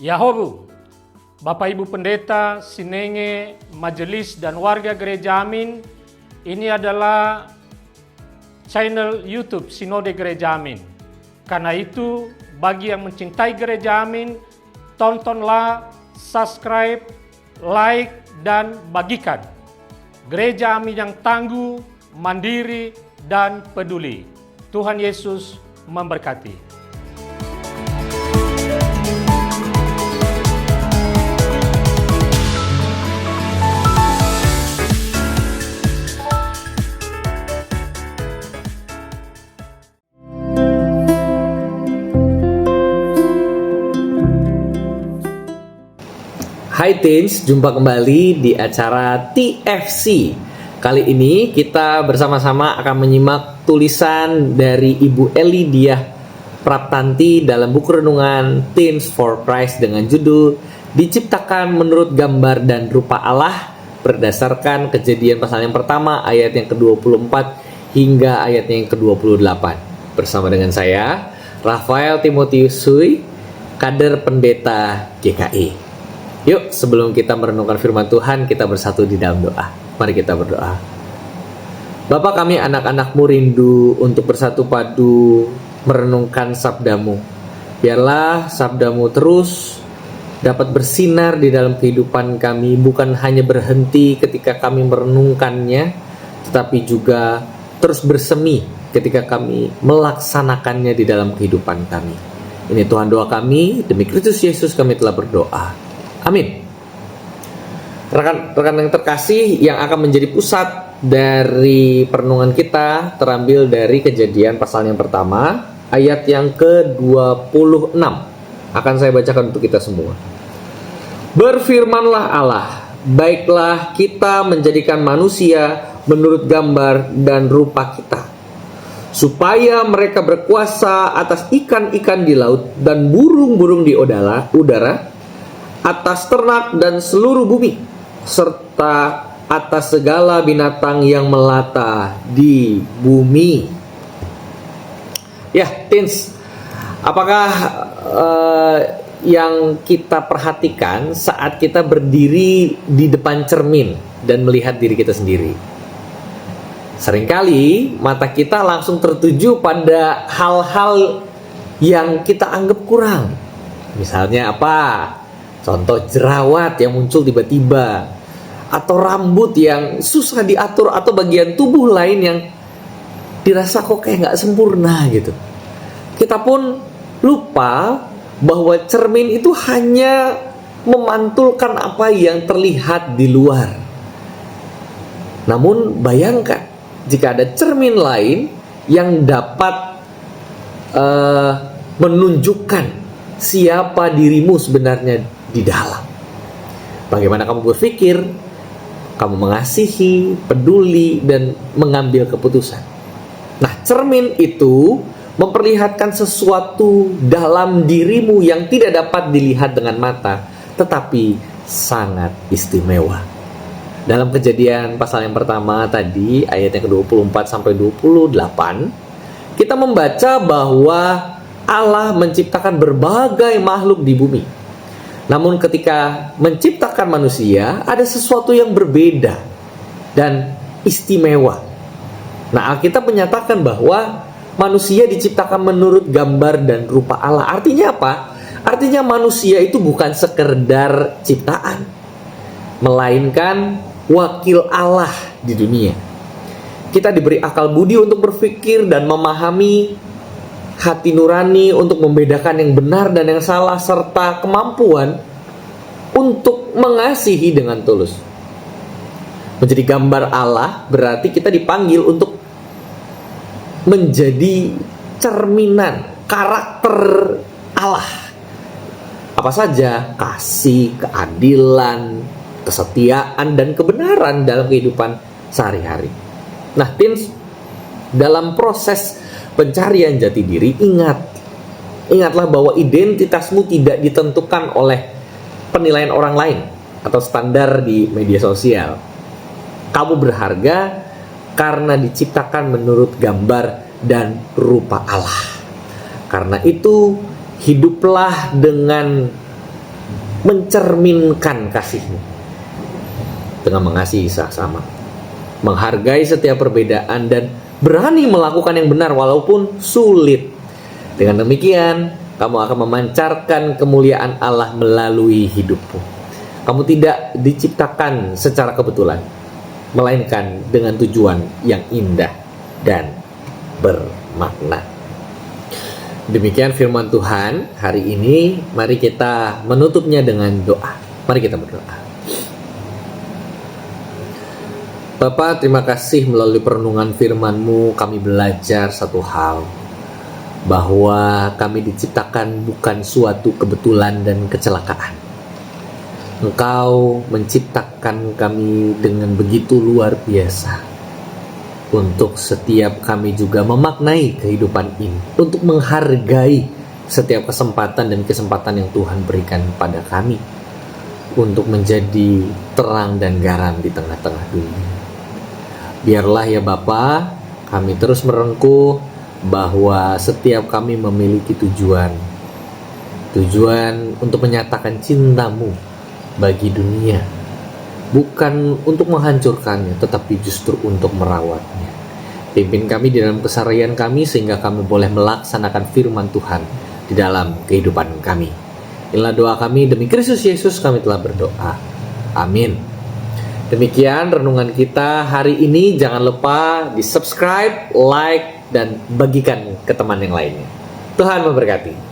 Yahobu, Bapak Ibu Pendeta, Sinenge, Majelis dan warga Gereja Amin, ini adalah channel YouTube Sinode Gereja Amin. Karena itu, bagi yang mencintai Gereja Amin, tontonlah, subscribe, like, dan bagikan. Gereja Amin yang tangguh, mandiri, dan peduli. Tuhan Yesus memberkati. Hai Teens, jumpa kembali di acara TFC. Kali ini kita bersama-sama akan menyimak tulisan dari Ibu Elidiah Praptanti dalam buku renungan Teens for Christ dengan judul Diciptakan Menurut Gambar dan Rupa Allah, berdasarkan Kejadian pasal yang pertama ayat yang ke-24 hingga ayat yang ke-28. Bersama dengan saya, Rafael Timotius Sui, kader pendeta GKI. Yuk, sebelum kita merenungkan firman Tuhan, kita bersatu di dalam doa. Mari kita berdoa. Bapa kami, anak-anak-Mu rindu untuk bersatu padu merenungkan sabda-Mu. Biarlah sabda-Mu terus dapat bersinar di dalam kehidupan kami, bukan hanya berhenti ketika kami merenungkannya, tetapi juga terus bersemi ketika kami melaksanakannya di dalam kehidupan kami. Ini Tuhan doa kami, demi Kristus Yesus kami telah berdoa. Amin. Rekan-rekan yang terkasih, yang akan menjadi pusat dari perenungan kita terambil dari Kejadian pasal yang pertama ayat yang ke-26. Akan saya bacakan untuk kita semua. Berfirmanlah Allah, baiklah kita menjadikan manusia menurut gambar dan rupa kita, supaya mereka berkuasa atas ikan-ikan di laut dan burung-burung di udara, atas ternak dan seluruh bumi, serta atas segala binatang yang melata di bumi. Ya, Teens, apakah yang kita perhatikan saat kita berdiri di depan cermin dan melihat diri kita sendiri? Seringkali mata kita langsung tertuju pada hal-hal yang kita anggap kurang. Misalnya apa? Contoh jerawat yang muncul tiba-tiba, atau rambut yang susah diatur, atau bagian tubuh lain yang dirasa kok kayak gak sempurna gitu. Kita pun lupa bahwa cermin itu hanya memantulkan apa yang terlihat di luar. Namun bayangkan jika ada cermin lain yang dapat menunjukkan siapa dirimu sebenarnya di dalam. Bagaimana kamu berpikir, kamu mengasihi, peduli, dan mengambil keputusan. Nah, cermin itu memperlihatkan sesuatu dalam dirimu yang tidak dapat dilihat dengan mata, tetapi sangat istimewa. Dalam Kejadian pasal yang pertama tadi, ayat yang ke-24 sampai 28, kita membaca bahwa Allah menciptakan berbagai makhluk di bumi. Namun ketika menciptakan manusia, ada sesuatu yang berbeda dan istimewa. Nah, Alkitab menyatakan bahwa manusia diciptakan menurut gambar dan rupa Allah. Artinya apa? Artinya manusia itu bukan sekedar ciptaan, melainkan wakil Allah di dunia. Kita diberi akal budi untuk berpikir dan memahami, hati nurani untuk membedakan yang benar dan yang salah, serta kemampuan untuk mengasihi dengan tulus. Menjadi gambar Allah berarti kita dipanggil untuk menjadi cerminan karakter Allah. Apa saja? Kasih, keadilan, kesetiaan, dan kebenaran dalam kehidupan sehari-hari. Nah, Teens, dalam proses pencarian jati diri, ingatlah bahwa identitasmu tidak ditentukan oleh penilaian orang lain atau standar di media sosial. Kamu berharga karena diciptakan menurut gambar dan rupa Allah. Karena itu, hiduplah dengan mencerminkan kasih-Mu dengan mengasihi sesama, menghargai setiap perbedaan, dan berani melakukan yang benar walaupun sulit. Dengan demikian, kamu akan memancarkan kemuliaan Allah melalui hidupmu. Kamu tidak diciptakan secara kebetulan, melainkan dengan tujuan yang indah dan bermakna. Demikian firman Tuhan hari ini. Mari kita menutupnya dengan doa. Mari kita berdoa. Bapa, terima kasih melalui perenungan firman-Mu kami belajar satu hal, bahwa kami diciptakan bukan suatu kebetulan dan kecelakaan. Engkau menciptakan kami dengan begitu luar biasa, untuk setiap kami juga memaknai kehidupan ini, untuk menghargai setiap kesempatan dan kesempatan yang Tuhan berikan pada kami, untuk menjadi terang dan garam di tengah-tengah dunia. Biarlah ya Bapa, kami terus merengkuh bahwa setiap kami memiliki tujuan untuk menyatakan cinta-Mu bagi dunia, bukan untuk menghancurkannya, tetapi justru untuk merawatnya. Pimpin kami di dalam keseharian kami, sehingga kami boleh melaksanakan firman Tuhan di dalam kehidupan kami. Inilah doa kami, demi Kristus Yesus kami telah berdoa. Amin. Demikian renungan kita hari ini. Jangan lupa di subscribe, like, dan bagikan ke teman yang lainnya. Tuhan memberkati.